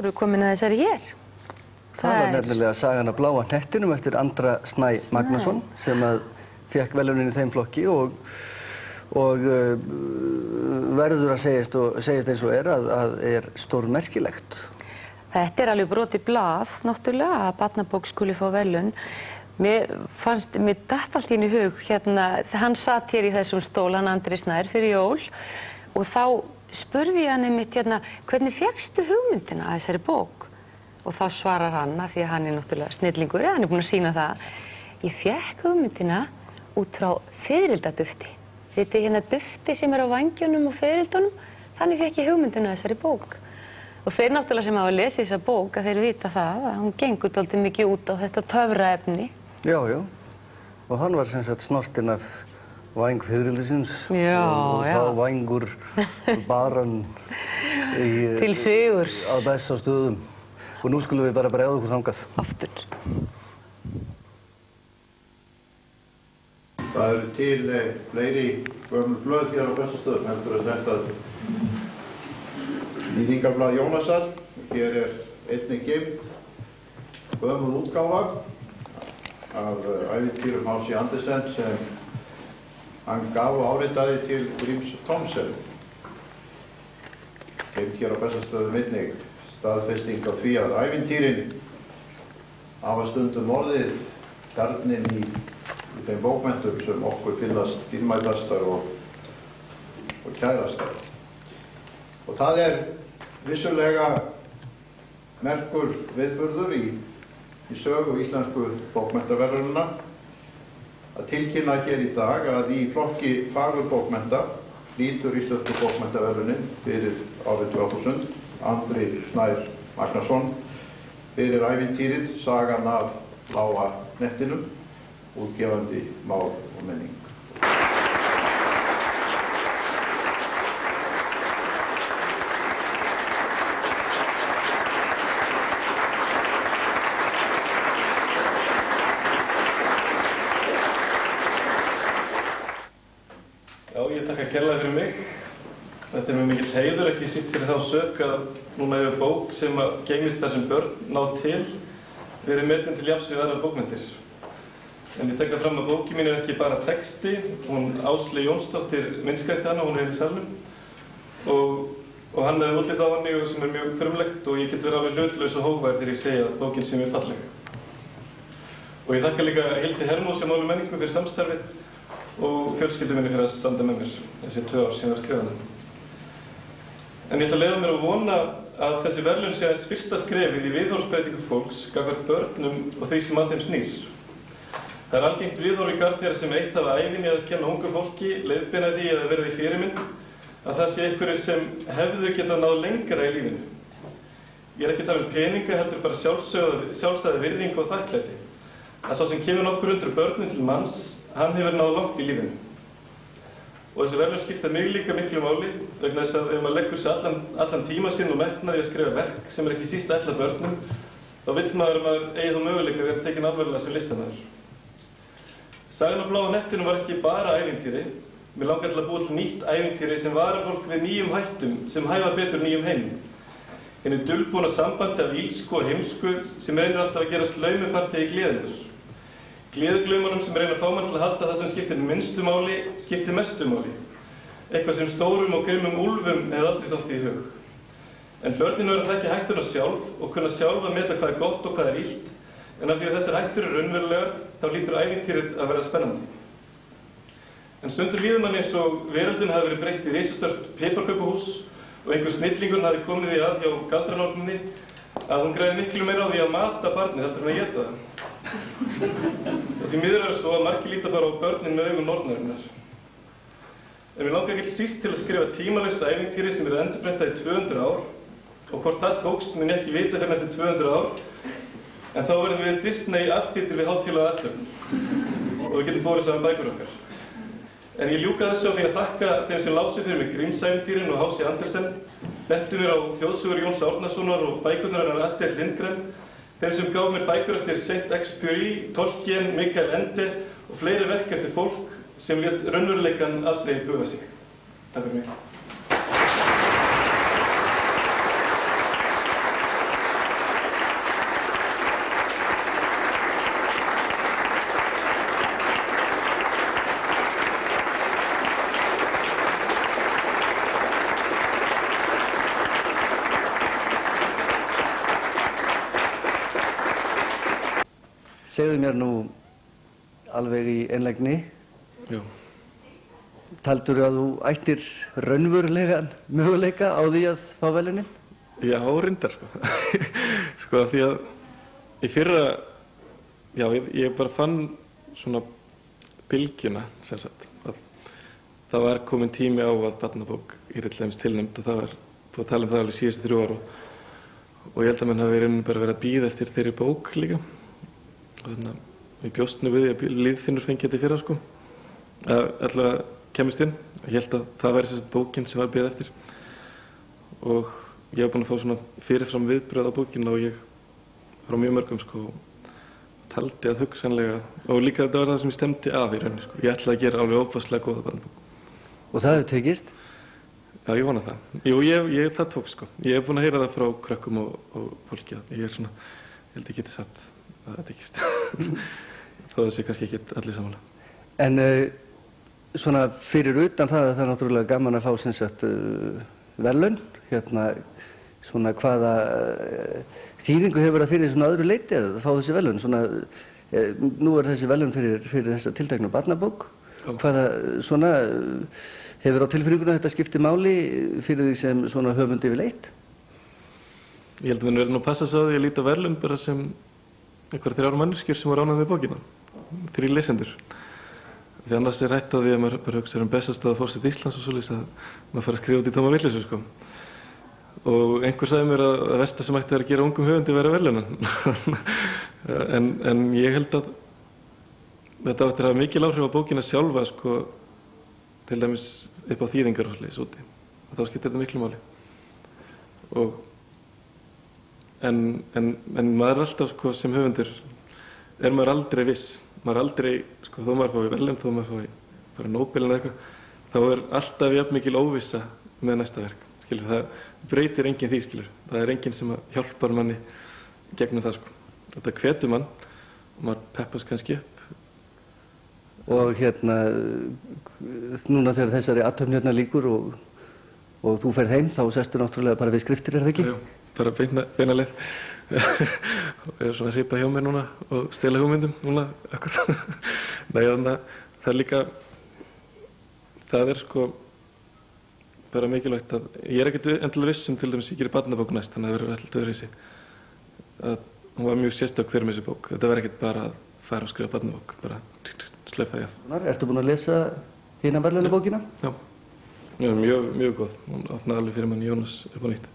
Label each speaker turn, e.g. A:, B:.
A: erum komin að þessari hér.
B: Það var nefnilega sagan af bláa hnettinum eftir Andra Snæ Magnason sem að fékk verðlaunin í þeim flokki og verður að segjast eins og að er stórmerkilegt.
A: Þetta er alveg brotið blað, náttúrulega, að barnabók skuli fá verðlaun. Mér datt allt í hug, hann satt hér í þessum stól, hann Andri Snær, fyrir jól og þá spurði ég hann einmitt hvernig fékkstu hugmyndina að þessari bók? Og þá svarar hann, að því að hann er náttúrulega snillingur, hann er búinn að sýna það. Ég fékk hugmyndina út frá fiðrildadufti. Þetta dufti sem er á vængjunum og fiðrildunum, þannig fékk ég hugmyndina að þessari bók. Og þeir náttúrulega sem hafa lesið þessa bók, að þeir vita það, að hún gengur dálítið mikið út á þetta töfraefni.
B: Já, og hann var sem sagt snortinn af væng fiðrildisins og þá vængur baran
A: til sigurs
B: á besta stöðum. Og nú skulum við bara bregða okkur þangað.
A: Aftur.
C: Það eru til fleiri gömul blöð hér á Bessastöðum heldur en þetta Nýðingablað Jónasar. Hér er einnig geymt gömul útgáfa af ævintýrum H.C. Andersen sem hann gaf og áritaði til Gríms Thomsen. Geymt hér á Bessastöðum einnig staðfesting á því að ævintýrin hafa stundum orðið kjarninn í þeim bókmenntum sem okkur finnast dýrmætastar og kærastar. Og það er vissulega merkur viðburður í sögu íslensku bókmenntaverðlaunanna að tilkynna hér í dag að í flokki fagurbókmennta hlýtur íslensku bókmenntaverðlaunin fyrir árið 2000 Andri Snær Magnason fyrir ævintýrið Sagan af bláa hnettinum, útgefandi Mál og menning.
D: Já, ég þakka kærlega fyrir mig. Þetta er mjög mikill heiður, ekki síst fyrir þá sök að núna hefur bók sem geymist þessum börn ná til verið metin til jafns við aðrar bókmenntir. En ég tek það fram að bókin mín er ekki bara texti, hún Ásli Jónsdóttir myndskrætti hana, hún er í salnum og hann hefði útlit á henni sem er mjög frumlegt og ég get verið alveg hlutlaus og hógvær þegar ég segja að bókin sé mjög falleg. Og ég þakka líka Hildi Hermósi Mál og menningu fyrir samstarfið og fjölskyldu minni fyrir að standa með mér þessi 2 ár sem ég var að skrifa hana. En ég ætla að leyfa mér að vona að þessi verðlaun sé aðeins fyrsta skrefið í viðhorfsbreytingu fólks gagnvart börnum og því sem að þeim snýr. Það er algengt viðhorf í garð þeirra sem eitt hafa ævinni að kenna ungu fólki, leiðbeina því eða verða í fyrirmynd, að það sé einhverjir sem hefðu getað náð lengra í lífinu. Ég er ekki að tala um peninga, heldur bara sjálfsagða virðingu og þakklæti. Að sá sem kemur nokkur hundruð börnum til manns, hann hefur náð langt í lífinu. Og þessi verðlaun skipta mig líka miklu máli vegna þess að ef maður leggur sér allan tíma sinn og metnaði að skrifa verk sem er ekki síst ætlað börnum, þá vill maður eigi þá möguleika að vera tekinn alvarlega sem listamaður. Sagan af bláa hnettinum var ekki bara ævintýri. Mér langar til að búa til nýtt ævintýri sem varar fólk við nýjum hættum sem hæfa betur nýjum heimum. Henni dulbúna sambandi af ílsku og heimsku sem reynir alltaf að gerast laumufarþegi í gleðinnar. Gleðiglaumunum sem reyna að fá mann til að halda það sem skiptir minnstu máli, skiptir mestu máli. Eitthvað sem stórum og grimmum úlfum hefði aldrei dottið í hug. En börnin verða að þekkja hættuna sjálf og kunna sjálf að meta hvað er gott og hvað er illt, en af því að þessar hættur eru raunverulegar, þá hlýtur ævintýrið að vera spennandi. En stundum líður manni eins og veröldin hafi verið breytt í risastórt piparkökuhús og einhver snillingur hafi komið því að hjá galdranorninni að hún græði miklu meira á því að mata barnið heldur en að éta það. Og því miður er svo að margir líta bara á börnin með augum nornarinnar. En mér langar ekki síst til að skrifa tímalaust ævintýri sem eru endurprentað í 200 ár og hvort það tókst mun ég ekki vita fyrir eftir 200 ár, en þá verðum við Disney alltittir við hátíðlega allum og við getum borið saman bækur okkar. En ég ljúka þessu á því að þakka þeim sem lásu fyrir mig Grímsævintýrin og H.C. Andersen, bentu mér á þjóðsögur Jóns Árnasonar og bækurnar hennar Astrid Lindgren, þeim sem gaf mér bækur eftir Saint-Exupéry, Tolkien, Michael Ende og fleiri verk eftir fólk sem lét raunveruleikann aldrei buga sig. Takk fyrir mig.
B: segðu mér nú alveg í einlægni,
D: Já.
B: taldurðu að þú ættir raunverulegan möguleika á því að fá verðlaunin?
D: Já, reyndar, sko. Sko, því að í fyrra, já, ég bara fann svona bylgjuna, sem sagt, að það var komin tími á að barnabók yrði til dæmis tilnefnd og það var búið að tala um það alveg síðustu 3 ár og ég held að menn hafi bara verið að bíða eftir þeirri bók líka og þannig að ég bjóst nú við því að Lýðfinnur fengi þetta í fyrra, sko, að alltaf kemist inn. Ég held að það væri sem sagt bókin sem var beðið eftir og ég hef búin að fá svona fyrirfram viðbröð á bókina og ég frá mjög mörgum, sko, taldi að hugsanlega og líka þetta var það sem ég stemdi af í rauninni, sko. Ég ætlaði að gera alveg ófasslega góða barnabók.
B: Og það hefur tekist?
D: Já, ég vona það. Jú, það tók, sko. Ég hef búin að heyra það frá krökkum og fólki að ég er svona, ég held ég geti sagt að það tekist. Þó það sé kannski ekki allir samanlega.
B: En svona fyrir utan það er náttúrulega gaman að fá sem sagt verðlaun, svona hvaða þýðingu hefur það fyrir svona öðru leyti að fá þessi verðlaun, svona nú er þessi verðlaun fyrir þessa tilteknu barnabók, hvaða svona hefur á tilfinningunni að þetta skipti máli fyrir því sem svona höfund yfirleitt?
D: Ég held að við verðum að passa svo að ég líti á verðlaun bara sem einhverjar 3 manneskjur sem var ánægð með bókina, 3 lesendur. Því annars er hætt á því að maður bara hugsa bestastaða forseti Íslands og svoleiðis að maður fara að skrifa út í tóma vitleysu, sko. Og einhver sagði mér að versta sem ætti að gera ungum höfundi væri verðlaunan. en ég held að þetta átti að hafa mikil áhrif á bókina sjálfa, sko, til dæmis upp á þýðingar og svoleiðis úti. Og þá skiptir þetta miklu máli. En maður er alltaf, sko, sem höfundur er maður aldrei viss. Maður er aldrei, sko, þó maður fái verðlaun, þó maður fái bara Nóbelinn eða eitthvað, þá er alltaf jafn mikil óvissa með næsta verk. Skilur, það breytir enginn því, skilur. Það er enginn sem hjálpar manni gegnum það, sko. Þetta hvetur mann og maður peppast kannski upp.
B: Og núna þegar þessari athöfn lýkur og þú ferð heim, þá sestu náttúrulega bara við skriftir, er það ekki?
D: Já, bara beina leið. Og ég er svona að hripa hjá mér núna og stela hugmyndum núna, akkur. Nei, þannig að það er líka, það er, sko, bara mikilvægt að, ég er ekkert endilega viss til dæmis ég gerir barnabók næst, þannig að það verður alltaf öðruvísi. Hún var mjög sérstök fyrir mig þessi bók. Þetta var ekkert bara að fara og skrifa barnabók, bara slaufa því af.
B: Ertu búinn að lesa hina verðlaunabókina?
D: Já, mjög góð. Hún opnaði alveg fyrir mann Jónas upp á nýtt.